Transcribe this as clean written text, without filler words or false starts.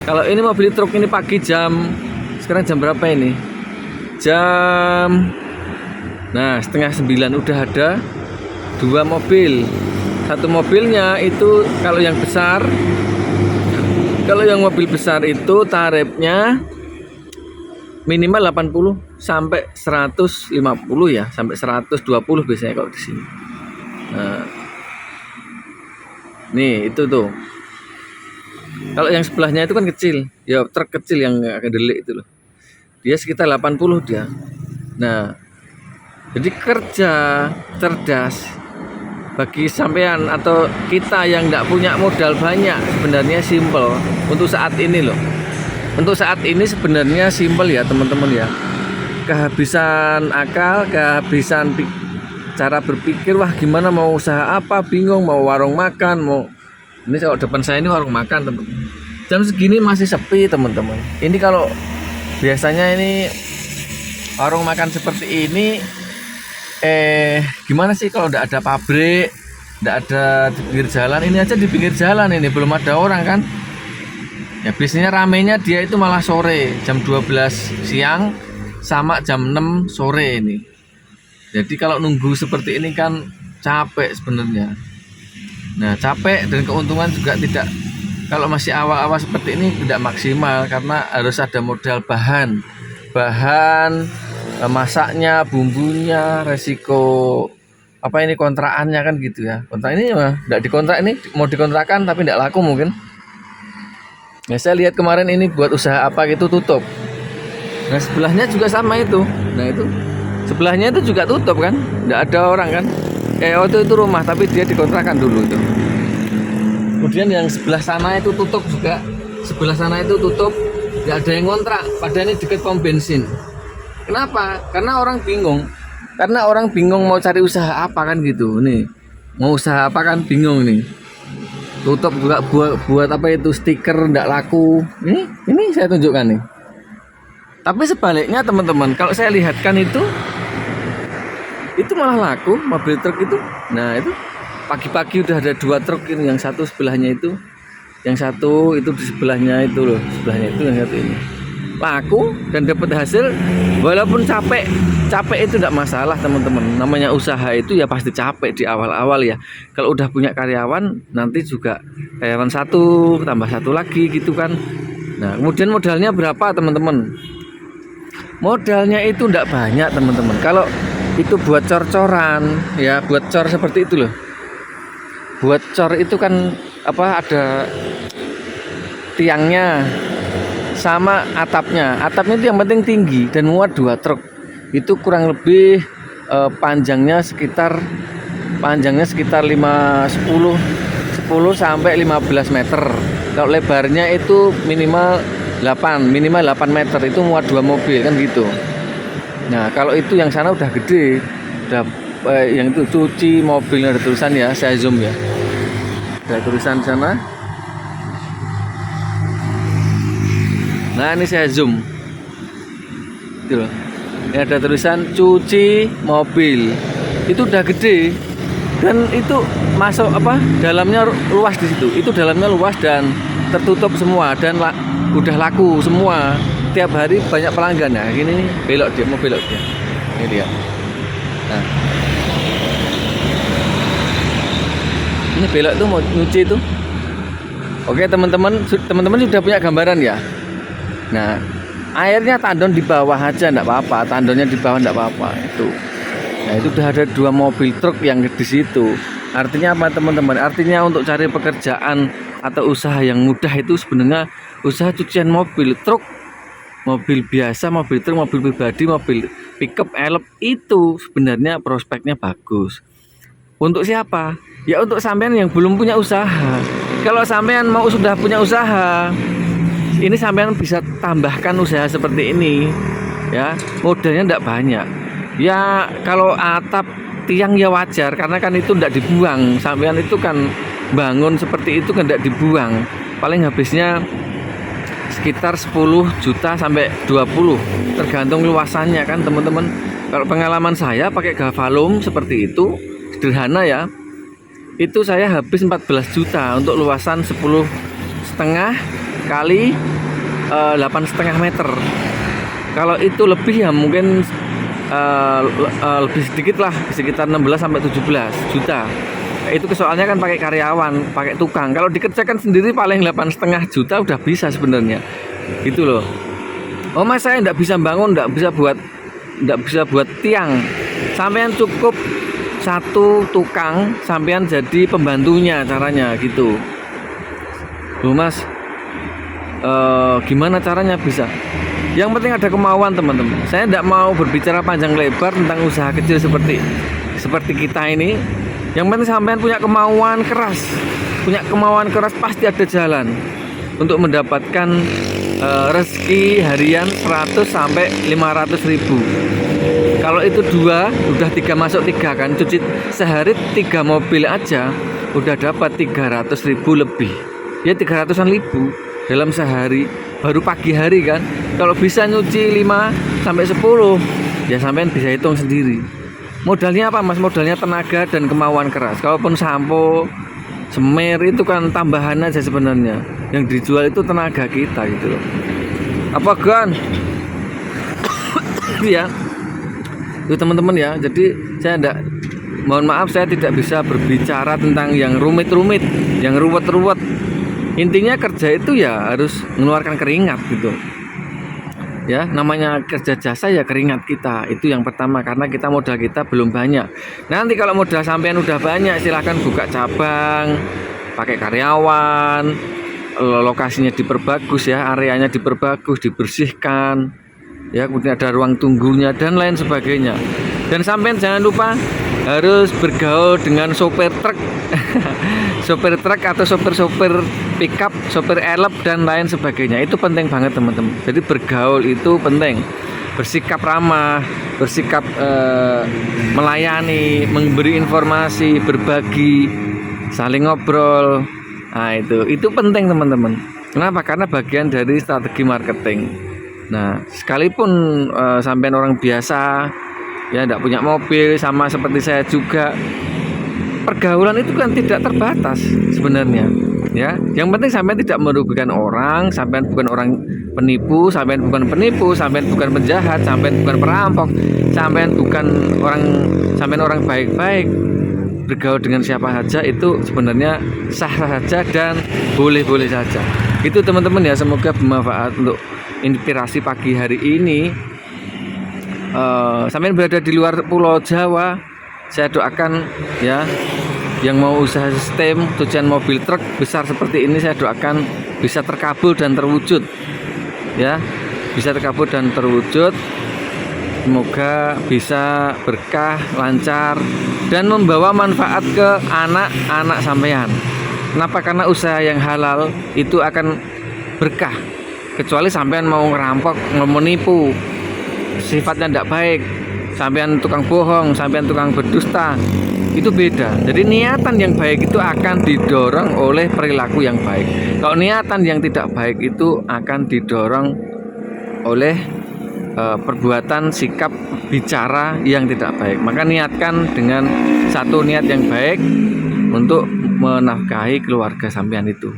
Kalau ini mobil truk ini pagi sekarang jam berapa ini? Setengah 9 udah ada 2 mobil. Satu mobilnya itu kalau yang mobil besar itu tarifnya minimal 80 sampai 150 ya, sampai 120 biasanya kalau di sini. Nah, nih itu tuh. Kalau yang sebelahnya itu kan kecil, ya truk kecil yang agak delik itu loh. Dia sekitar 80 dia. Nah, jadi kerja cerdas bagi sampean atau kita yang tidak punya modal banyak sebenarnya simple untuk saat ini loh. Untuk saat ini sebenarnya simple ya teman-teman ya. Kehabisan akal, kehabisan cara berpikir, wah gimana mau usaha apa, bingung mau warung makan, mau ini kalau depan saya ini warung makan teman-teman. Jam segini masih sepi teman-teman. Ini kalau biasanya ini warung makan seperti ini gimana sih kalau tidak ada pabrik, tidak ada di pinggir jalan. Ini aja di pinggir jalan ini belum ada orang kan. Ya biasanya ramenya dia itu malah sore jam 12 siang sama jam 6 sore ini. Jadi kalau nunggu seperti ini kan capek sebenarnya. Nah capek dan keuntungan juga tidak, kalau masih awal-awal seperti ini tidak maksimal karena harus ada modal bahan masaknya, bumbunya, resiko apa ini kontrakannya kan gitu ya. Kontrak ini tidak dikontrak, ini mau dikontrakan tapi tidak laku mungkin. Nah saya lihat kemarin ini buat usaha apa gitu tutup. Nah sebelahnya juga sama itu. Nah itu sebelahnya itu juga tutup kan, tidak ada orang kan. Itu rumah tapi dia dikontrakan dulu itu. Kemudian yang sebelah sana itu tutup juga. Sebelah sana itu tutup, tidak ada yang kontrak. Padahal ini dekat pom bensin. Kenapa? Karena orang bingung. Karena orang bingung mau cari usaha apa kan gitu. Nih mau usaha apa kan bingung nih. Tutup juga buat apa itu stiker tidak laku. Ini saya tunjukkan nih. Tapi sebaliknya teman-teman, kalau saya lihatkan itu malah laku mobil truk itu. Nah itu pagi-pagi udah ada 2 truk ini, yang satu sebelahnya itu, yang satu itu di sebelahnya itu loh, sebelahnya itu yang satu ini laku dan dapat hasil. Walaupun capek itu tidak masalah teman-teman, namanya usaha itu ya pasti capek di awal-awal ya. Kalau udah punya karyawan nanti juga karyawan satu tambah satu lagi gitu kan. Nah kemudian modalnya berapa teman-teman? Modalnya itu tidak banyak teman-teman. Kalau itu buat cor-coran ya, buat cor seperti itu loh, buat cor itu kan apa, ada tiangnya sama atapnya itu yang penting tinggi dan muat 2 truk. Itu kurang lebih panjangnya sekitar 10 sampai 15 meter. Kalau lebarnya itu minimal 8 meter, itu muat 2 mobil kan gitu. Nah kalau itu yang sana udah gede, udah yang itu cuci mobilnya ada tulisan ya, saya zoom ya, ada tulisan sana. Nah ini saya zoom itu loh, ini ada tulisan cuci mobil, itu udah gede dan itu masuk apa, dalamnya luas di situ, itu dalamnya luas dan tertutup semua dan udah laku semua. Tiap hari banyak pelanggan. Nah ini nih, mau belok dia ini dia. Nah ini belok tuh mau nyuci tuh. Oke teman-teman sudah punya gambaran ya. Nah airnya tandon di bawah aja enggak apa-apa, tandonnya di bawah enggak apa-apa itu. Nah itu udah ada 2 mobil truk yang di situ. Artinya apa teman-teman? Artinya untuk cari pekerjaan atau usaha yang mudah itu sebenarnya usaha cucian mobil truk, mobil biasa, mobil truk, mobil pribadi, mobil pickup, elep, itu sebenarnya prospeknya bagus. Untuk siapa? Ya untuk sampean yang belum punya usaha. Kalau sampean sudah punya usaha, ini sampean bisa tambahkan usaha seperti ini ya, modalnya tidak banyak ya. Kalau atap tiang ya wajar karena kan itu tidak dibuang, sampean itu kan bangun seperti itu kan tidak dibuang, paling habisnya sekitar 10 juta sampai 20 tergantung luasannya kan teman-teman. Kalau pengalaman saya pakai Gavalum seperti itu sederhana ya, itu saya habis 14 juta untuk luasan 10,5 kali 8,5 meter. Kalau itu lebih ya mungkin lebih sedikit lah, sekitar 16 sampai 17 juta. Itu soalnya kan pakai karyawan, pakai tukang. Kalau dikerjakan sendiri paling 8,5 juta udah bisa sebenarnya. Gitu loh. Oh mas, saya nggak bisa bangun, nggak bisa buat tiang. Sampean cukup satu tukang, sampean jadi pembantunya caranya gitu. Loh mas, gimana caranya bisa? Yang penting ada kemauan teman-teman. Saya tidak mau berbicara panjang lebar tentang usaha kecil seperti kita ini. Yang penting sampean punya kemauan keras, pasti ada jalan untuk mendapatkan rezeki harian 100 sampai 500 ribu. Kalau itu 2, udah 3 masuk 3 kan, cuci sehari 3 mobil aja udah dapat 300 ribu lebih. Ya 300-an ribu dalam sehari, baru pagi hari kan. Kalau bisa nyuci 5 sampai 10, ya sampean bisa hitung sendiri. Modalnya apa mas? Modalnya tenaga dan kemauan keras. Kalaupun sampo, semer itu kan tambahan aja sebenarnya. Yang dijual itu tenaga kita gitu loh. Apa kan? Ya. Itu teman-teman ya. Jadi mohon maaf saya tidak bisa berbicara tentang yang rumit-rumit, yang ruwet-ruwet. Intinya kerja itu ya harus mengeluarkan keringat gitu. Ya, namanya kerja jasa ya keringat kita. Itu yang pertama, karena modal kita belum banyak. Nanti kalau modal sampean udah banyak, silahkan buka cabang, pakai karyawan, lokasinya diperbagus ya, areanya diperbagus, dibersihkan. Ya, kemudian ada ruang tunggunya dan lain sebagainya. Dan sampean jangan lupa harus bergaul dengan sopir truk. Sopir truk atau sopir pickup, sopir elep dan lain sebagainya. Itu penting banget teman-teman. Jadi bergaul itu penting. Bersikap ramah, bersikap melayani, memberi informasi, berbagi, saling ngobrol. Nah, itu penting teman-teman. Kenapa? Karena bagian dari strategi marketing. Nah, sekalipun sampean orang biasa ya tidak punya mobil, sama seperti saya juga, pergaulan itu kan tidak terbatas sebenarnya ya. Yang penting sampean tidak merugikan orang, sampean bukan orang penipu, sampean bukan penjahat, sampean bukan perampok, sampean orang baik-baik. Bergaul dengan siapa saja itu sebenarnya sah saja dan boleh-boleh saja. Itu teman-teman ya, semoga bermanfaat untuk inspirasi pagi hari ini. Sampean berada di luar Pulau Jawa, saya doakan ya, yang mau usaha sistem cucian mobil truk besar seperti ini, saya doakan bisa terkabul dan terwujud ya, bisa terkabul dan terwujud. Semoga bisa berkah, lancar, dan membawa manfaat ke anak-anak sampean. Kenapa? Karena usaha yang halal itu akan berkah. Kecuali sampean mau ngerampok, mau menipu, sifatnya tidak baik, sampean tukang bohong, sampean tukang berdusta, itu beda. Jadi niatan yang baik itu akan didorong oleh perilaku yang baik. Kalau niatan yang tidak baik itu akan didorong oleh perbuatan, sikap, bicara yang tidak baik. Maka niatkan dengan satu niat yang baik untuk menafkahi keluarga sampean itu.